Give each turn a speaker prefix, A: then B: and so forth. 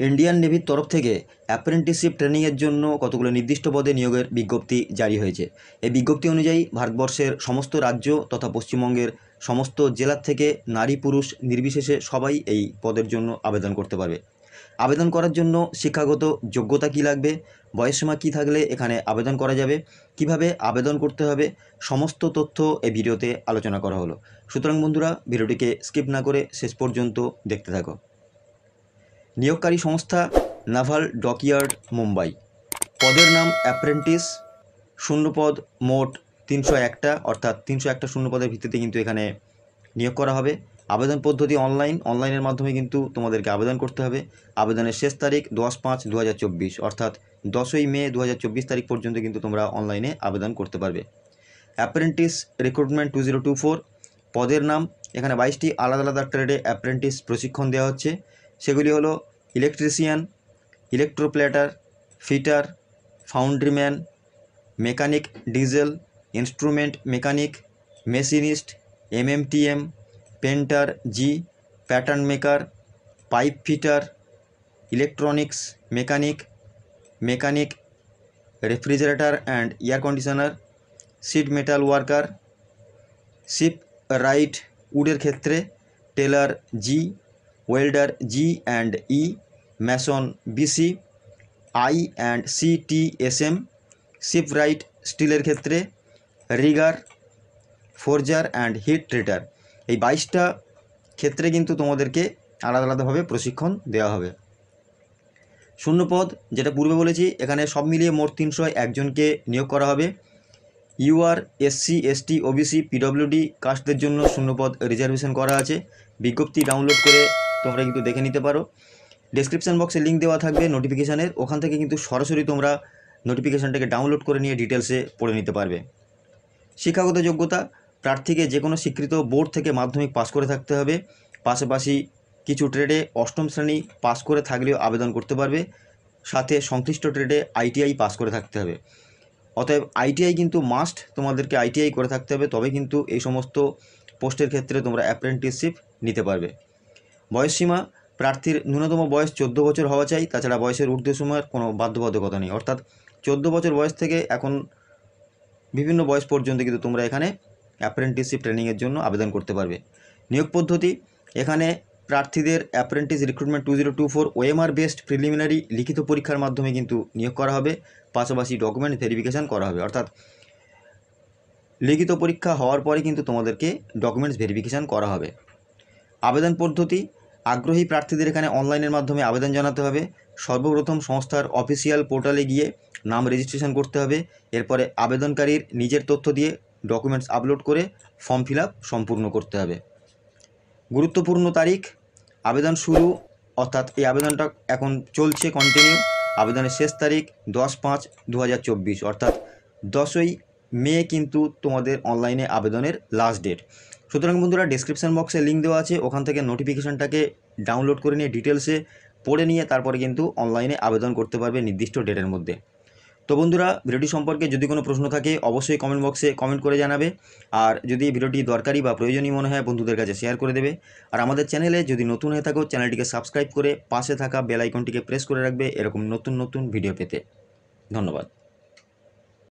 A: Indian নেভির তরফ থেকে apprenticeship ট্রেনিংয়ের জন্য কতগুলো নির্দিষ্ট পদে নিয়োগের বিজ্ঞপ্তি জারি হয়েছে। এই বিজ্ঞপ্তি অনুযায়ী ভারতবর্ষের সমস্ত রাজ্য তথা পশ্চিমবঙ্গের সমস্ত জেলার থেকে নারী পুরুষ নির্বিশেষে সবাই এই পদের জন্য আবেদন করতে পারবে। আবেদন করার জন্য শিক্ষাগত যোগ্যতা কী লাগবে, বয়সসীমা কী থাকলে এখানে আবেদন করা যাবে, কিভাবে আবেদন করতে হবে, সমস্ত তথ্য এই ভিডিওতে আলোচনা করা হলো। সুতরাং বন্ধুরা, ভিডিওটিকে স্কিপ না করে শেষ পর্যন্ত দেখতে থাকো। নিয়োগকারী সংস্থা নাভাল ডকইয়ার্ড, মুম্বাই। পদের নাম অ্যাপ্রেন্টিস। শূন্যপদ মোট 301টা, অর্থাৎ 301টা শূন্যপদের ভিত্তিতে কিন্তু এখানে নিয়োগ করা হবে। আবেদন পদ্ধতি অনলাইনের মাধ্যমে কিন্তু তোমাদেরকে আবেদন করতে হবে। আবেদনের শেষ তারিখ 10/5/2024, অর্থাৎ 10ই মে 2024 তারিখ পর্যন্ত কিন্তু তোমরা অনলাইনে আবেদন করতে পারবে। অ্যাপ্রেন্টিস রিক্রুটমেন্ট 2024 পদের নাম। এখানে 22টি আলাদা আলাদা ট্রেডে অ্যাপ্রেন্টিস প্রশিক্ষণ দেওয়া হচ্ছে। সেগুলি হলো electrician, electroplater, fitter, foundryman, mechanic diesel, instrument mechanic, machinist, MMTM, painter G, pattern maker, pipe fitter, electronics mechanic, mechanic refrigerator and air conditioner, sheet metal worker, shipwright উডের ক্ষেত্রে, tailor G, welder G and E, mason BC, I and CTSM, shipwright স্টিলের ক্ষেত্রে, rigger, forger and heat treater. এই 22টা ক্ষেত্রে কিন্তু তোমাদেরকে আলাদা আলাদাভাবে প্রশিক্ষণ দেওয়া হবে। শূন্যপদ, যেটা পূর্বে বলেছি, এখানে সব মিলিয়ে মোট 301 জনকে নিয়োগ করা হবে। UR, SC, ST, OBC, PWD কাস্টদের জন্য শূন্যপদ রিজার্ভেশন করা আছে। বিজ্ঞপ্তি ডাউনলোড করে তোমরা কিন্তু দেখে নিতে পারো। ডেসক্রিপশন বক্সে লিঙ্ক দেওয়া থাকবে নোটিফিকেশানের, ওখান থেকে কিন্তু সরাসরি তোমরা নোটিফিকেশানটাকে ডাউনলোড করে নিয়ে ডিটেলসে পড়ে নিতে পারবে। শিক্ষাগত যোগ্যতা, প্রার্থীকে যে কোনো স্বীকৃত বোর্ড থেকে মাধ্যমিক পাস করে থাকতে হবে। পাশাপাশি কিছু ট্রেডে 8ম শ্রেণী পাস করে থাকলেও আবেদন করতে পারবে। সাথে সংশ্লিষ্ট ট্রেডে আইটিআই পাস করে থাকতে হবে। অতএব আইটিআই কিন্তু মাস্ট, তোমাদেরকে আইটিআই করে থাকতে হবে, তবে কিন্তু এই সমস্ত পোস্টের ক্ষেত্রে তোমরা অ্যাপ্রেন্টিসশিপ নিতে পারবে। বয়সসীমা, প্রার্থীর ন্যূনতম বয়স 14 বছর হওয়া চাই, তাছাড়া বয়সের ঊর্ধ্বসীমার কোনো বাধ্যবাধকতা নেই। অর্থাৎ 14 বছর বয়স থেকে এখন বিভিন্ন বয়স পর্যন্ত কিন্তু তোমরা এখানে অ্যাপ্রেন্টিসশিপ ট্রেনিংয়ের জন্য আবেদন করতে পারবে। নিয়োগ পদ্ধতি, এখানে প্রার্থীদের apprentice recruitment 2024 OMR based preliminary লিখিত পরীক্ষার মাধ্যমে কিন্তু নিয়োগ করা হবে। পাশাপাশি ডকুমেন্ট ভেরিফিকেশান করা হবে, অর্থাৎ লিখিত পরীক্ষা হওয়ার পরে কিন্তু তোমাদেরকে ডকুমেন্টস ভেরিফিকেশান করা হবে। আবেদন পদ্ধতি, আগ্রহী প্রার্থীদের এখানে অনলাইনের মাধ্যমে আবেদন জানাতে হবে। সর্বপ্রথম সংস্থার অফিসিয়াল পোর্টালে গিয়ে নাম রেজিস্ট্রেশন করতে হবে। এরপরে আবেদনকারীর নিজের তথ্য দিয়ে ডকুমেন্টস আপলোড করে ফর্ম ফিল আপ সম্পূর্ণ করতে হবে। গুরুত্বপূর্ণ তারিখ, আবেদন শুরু, অর্থাৎ এই আবেদনটা এখন চলছে কন্টিনিউ। আবেদনের শেষ তারিখ 10/5/2024, অর্থাৎ 10ই মে কিন্তু তোমাদের অনলাইনে আবেদনের লাস্ট ডেট। সুতরাং বন্ধুরা, ডেসক্রিপশন বক্সে লিঙ্ক দেওয়া আছে, ওখান থেকে নোটিফিকেশানটাকে ডাউনলোড করে নিয়ে ডিটেলসে পড়ে নিয়ে তারপরে কিন্তু অনলাইনে আবেদন করতে পারবে নির্দিষ্ট ডেটের মধ্যে। তো বন্ধুরা, ভিডিওটি সম্পর্কে যদি কোনো প্রশ্ন থাকে অবশ্যই কমেন্ট বক্সে কমেন্ট করে জানাবে। আর যদি ভিডিওটি দরকারি বা প্রয়োজনীয় মনে হয় বন্ধুদের কাছে শেয়ার করে দেবে। আর আমাদের চ্যানেলে যদি নতুন হয়ে থাকো চ্যানেলটিকে সাবস্ক্রাইব করে পাশে থাকা বেল আইকনটিকে প্রেস করে রাখবে এরকম নতুন নতুন ভিডিও পেতে। ধন্যবাদ।